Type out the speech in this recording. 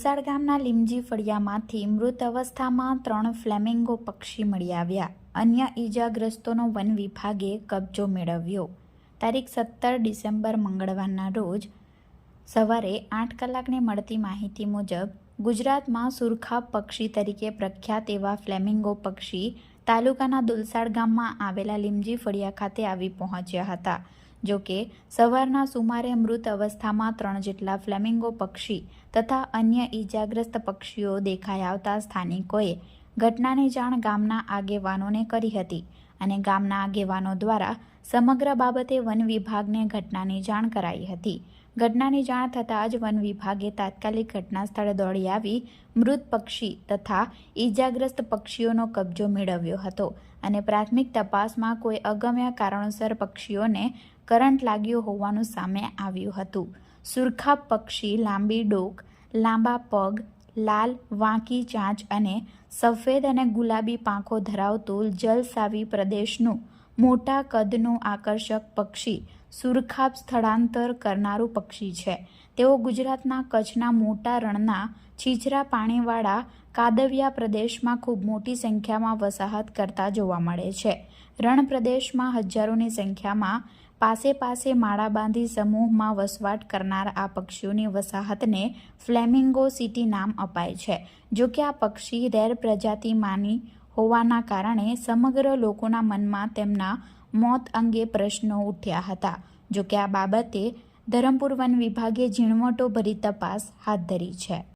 દુલસાડ ગામના લીમજી ફળિયામાંથી મૃત અવસ્થામાં 3 ફ્લેમિંગો પક્ષી મળી આવ્યા. અન્ય ઈજાગ્રસ્તોનો વન વિભાગે કબજો મેળવ્યો. તારીખ 17 ડિસેમ્બર મંગળવારના રોજ સવારે 8 કલાકને મળતી માહિતી મુજબ ગુજરાતમાં સુરખાબ પક્ષી તરીકે પ્રખ્યાત એવા ફ્લેમિંગો પક્ષી તાલુકાના દુલસાડ ગામમાં આવેલા લીમજી ફળિયા ખાતે આવી પહોંચ્યા હતા. જો કે સવારના સુમારે મૃત અવસ્થામાં 3 જેટલા ફ્લેમિંગો પક્ષી તથા અન્ય ઈજાગ્રસ્ત પક્ષીઓ દેખાઈ આવતા સ્થાનિકોએ ઘટનાની જાણ ગામના આગેવાનોને કરી હતી અને ગામના આગેવાનો દ્વારા સમગ્ર બાબતે વન વિભાગને ઘટનાની જાણ કરાઈ હતી. ઘટનાની જાણ થતાં જ વન વિભાગે તાત્કાલિક ઘટના સ્થળે દોડી આવી મૃત પક્ષી તથા ઈજાગ્રસ્ત પક્ષીઓનો કબજો મેળવ્યો હતો અને પ્રાથમિક તપાસમાં કોઈ અગમ્ય કારણોસર પક્ષીઓને કરંટ લાગ્યો હોવાનું સામે આવ્યું હતું. સુરખાબ પક્ષી લાંબી ડોક, લાંબા પગ, લાલ વાંકી ચાંચ અને સફેદ અને ગુલાબી પાંખો ધરાવતું જલસાવી પ્રદેશનું મોટા કદનું આકર્ષક પક્ષી સુરખાબ સ્થળાંતર કરનારું પક્ષી છે. તેઓ ગુજરાતના કચ્છના મોટા રણના છીછરા પાણીવાળા કાદવિયા પ્રદેશમાં ખૂબ મોટી સંખ્યામાં વસાહત કરતા જોવા મળે છે. રણ પ્રદેશમાં હજારોની સંખ્યામાં પાસે માળા બાંધી સમૂહમાં વસવાટ કરનાર આ પક્ષીઓની વસાહતને ફ્લેમિંગો સિટી નામ અપાય છે. જો કે આ પક્ષી રેર પ્રજાતિમાંની હોવાના કારણે સમગ્ર લોકોના મનમાં તેમના મોત અંગે પ્રશ્નો ઉઠ્યા હતા. જો કે આ બાબતે ધરમપુર વન વિભાગે ઝીણવટોભરી તપાસ હાથ ધરી છે.